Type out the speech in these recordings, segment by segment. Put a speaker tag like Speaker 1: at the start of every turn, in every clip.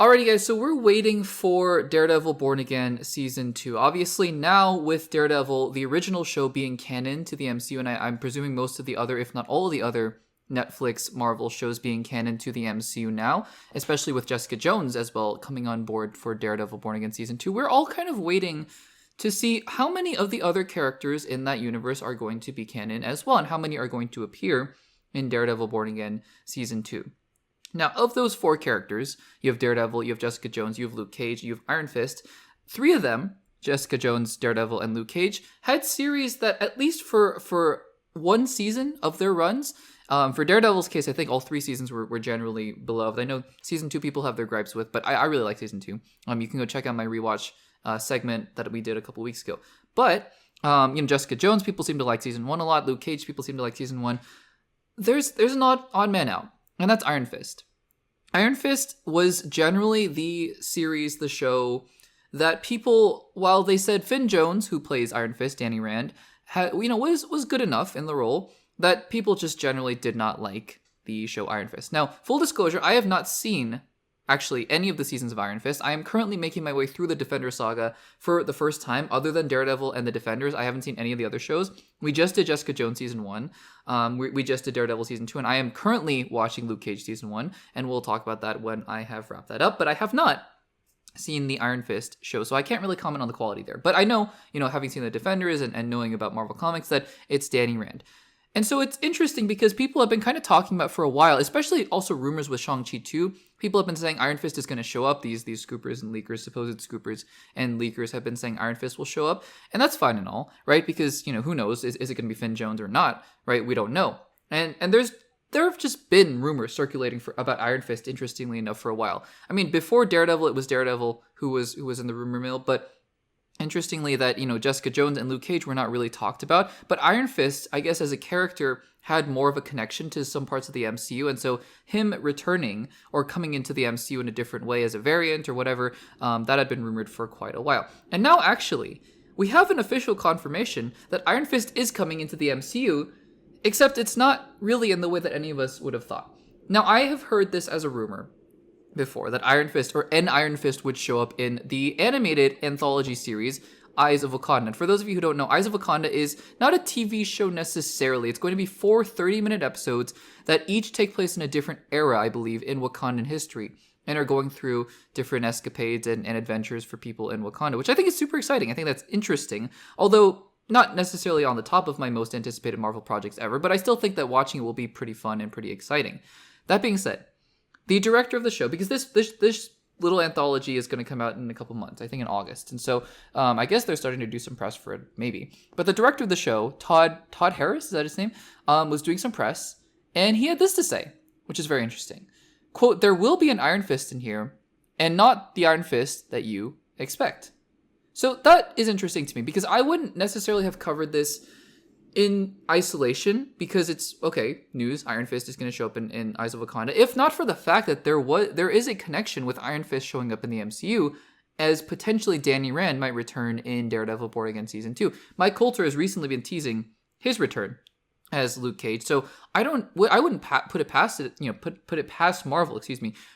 Speaker 1: Alrighty, guys, so we're waiting for Daredevil Born Again Season 2. Obviously, now with Daredevil, the original show being canon to the MCU, and I'm presuming most of the other, if not all of the other Netflix Marvel shows being canon to the MCU now, especially with Jessica Jones as well coming on board for Daredevil Born Again Season 2, we're all kind of waiting to see how many of the other characters in that universe are going to be canon as well, and how many are going to appear in Daredevil Born Again Season 2. Now, of those 4 characters, you have Daredevil, you have Jessica Jones, you have Luke Cage, you have Iron Fist. 3 of them, Jessica Jones, Daredevil, and Luke Cage, had series that, at least for one season of their runs, for Daredevil's case, I think all 3 seasons were generally beloved. I know Season 2 people have their gripes with, but I really like Season 2. You can go check out my rewatch segment that we did a couple weeks ago. But, Jessica Jones, people seem to like Season 1 a lot. Luke Cage, people seem to like Season 1. There's an odd man out. And that's Iron Fist. Iron Fist was generally the series, the show, that people, while they said Finn Jones, who plays Iron Fist, Danny Rand, was good enough in the role, that people just generally did not like the show Iron Fist. Now, full disclosure, I have not seen, actually, any of the seasons of Iron Fist. I am currently making my way through the Defender saga for the first time. Other than Daredevil and the Defenders, I haven't seen any of the other shows. We just did Jessica Jones Season 1. We just did Daredevil Season 2, and I am currently watching Luke Cage Season 1, and we'll talk about that when I have wrapped that up. But I have not seen the Iron Fist show, so I can't really comment on the quality there. But I know, having seen the Defenders and knowing about Marvel Comics, that it's Danny Rand. And so it's interesting because people have been kind of talking about for a while, especially also rumors with Shang-Chi 2. People have been saying Iron Fist is going to show up. These scoopers and leakers, supposed scoopers and leakers, have been saying Iron Fist will show up. And that's fine and all, right? Because, who knows? Is it going to be Finn Jones or not, right? We don't know. And there have just been rumors circulating about Iron Fist, interestingly enough, for a while. I mean, before Daredevil, it was Daredevil who was in the rumor mill, but interestingly that, Jessica Jones and Luke Cage were not really talked about, but Iron Fist, I guess as a character, had more of a connection to some parts of the MCU, and so him returning or coming into the MCU in a different way as a variant or whatever, that had been rumored for quite a while. And now, actually, we have an official confirmation that Iron Fist is coming into the MCU, except it's not really in the way that any of us would have thought. Now, I have heard this as a rumor before, that Iron Fist or an Iron Fist would show up in the animated anthology series EYES of Wakanda. And for those of you who don't know, EYES of Wakanda is not a TV show necessarily. It's going to be 4 30-minute episodes that each take place in a different era, I believe, in Wakandan history, and are going through different escapades and adventures for people in Wakanda, which I think is super exciting. I think that's interesting, although not necessarily on the top of my most anticipated Marvel projects ever, but I still think that watching it will be pretty fun and pretty exciting. That being said, the director of the show, because this little anthology is going to come out in a couple months, I think in August, and so I guess they're starting to do some press for it, maybe. But the director of the show, Todd Harris, is that his name, was doing some press, and he had this to say, which is very interesting. Quote, "There will be an Iron Fist in here, and not the Iron Fist that you expect." So that is interesting to me, because I wouldn't necessarily have covered this in isolation, because it's, okay, news, Iron Fist is going to show up in EYES of Wakanda, if not for the fact that there is a connection with Iron Fist showing up in the MCU, as potentially Danny Rand might return in Daredevil Born Again Season 2. Mike Coulter has recently been teasing his return as Luke Cage, so I wouldn't put it past it, put it past Marvel,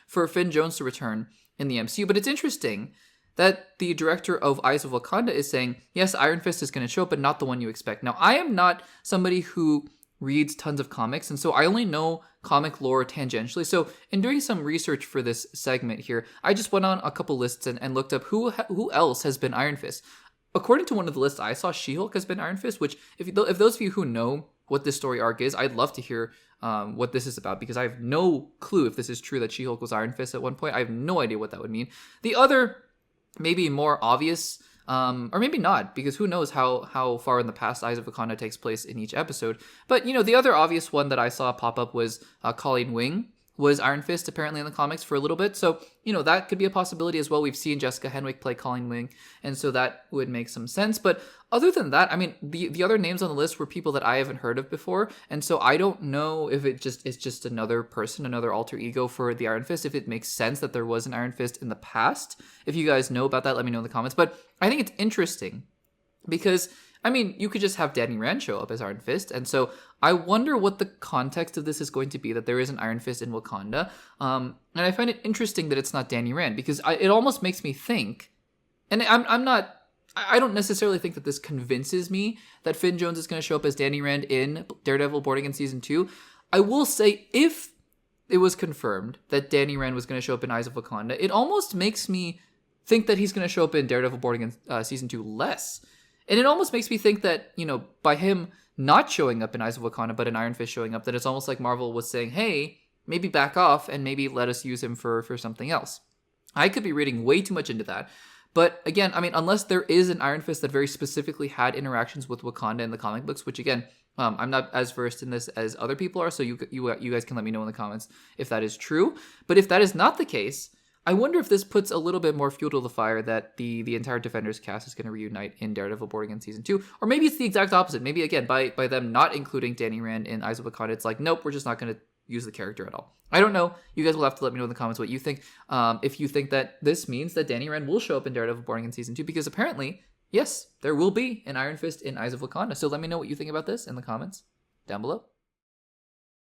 Speaker 1: for Finn Jones to return in the MCU. But it's interesting that the director of EYES of Wakanda is saying, yes, Iron Fist is going to show up, but not the one you expect. Now, I am not somebody who reads tons of comics, and so I only know comic lore tangentially. So in doing some research for this segment here, I just went on a couple lists and looked up who else has been Iron Fist. According to one of the lists I saw, She-Hulk has been Iron Fist, which if those of you who know what this story arc is, I'd love to hear what this is about, because I have no clue if this is true that She-Hulk was Iron Fist at one point. I have no idea what that would mean. The other maybe more obvious, or maybe not, because who knows how far in the past EYES of Wakanda takes place in each episode. But, the other obvious one that I saw pop up was Colleen Wing was Iron Fist apparently in the comics for a little bit. So, that could be a possibility as well. We've seen Jessica Henwick play Colleen Wing, and so that would make some sense. But other than that, I mean, the other names on the list were people that I haven't heard of before, and so I don't know if it's just another person, another alter ego for the Iron Fist, if it makes sense that there was an Iron Fist in the past. If you guys know about that, let me know in the comments. But I think it's interesting because I mean, you could just have Danny Rand show up as Iron Fist. And so I wonder what the context of this is going to be, that there is an Iron Fist in Wakanda. And I find it interesting that it's not Danny Rand, because it almost makes me think, and I don't necessarily think that this convinces me that Finn Jones is going to show up as Danny Rand in Daredevil Born Again Season 2. I will say, if it was confirmed that Danny Rand was going to show up in Eyes of Wakanda, it almost makes me think that he's going to show up in Daredevil Born Again Season 2 less. And it almost makes me think that, by him not showing up in Eyes of Wakanda, but in Iron Fist showing up, that it's almost like Marvel was saying, hey, maybe back off and maybe let us use him for something else. I could be reading way too much into that. But again, I mean, unless there is an Iron Fist that very specifically had interactions with Wakanda in the comic books, which again, I'm not as versed in this as other people are, so you guys can let me know in the comments if that is true. But if that is not the case, I wonder if this puts a little bit more fuel to the fire that the entire Defenders cast is going to reunite in Daredevil Born Again Season 2. Or maybe it's the exact opposite. Maybe, again, by them not including Danny Rand in Eyes of Wakanda, it's like, nope, we're just not going to use the character at all. I don't know. You guys will have to let me know in the comments what you think. If you think that this means that Danny Rand will show up in Daredevil Born Again Season 2, because apparently, yes, there will be an Iron Fist in Eyes of Wakanda. So let me know what you think about this in the comments down below.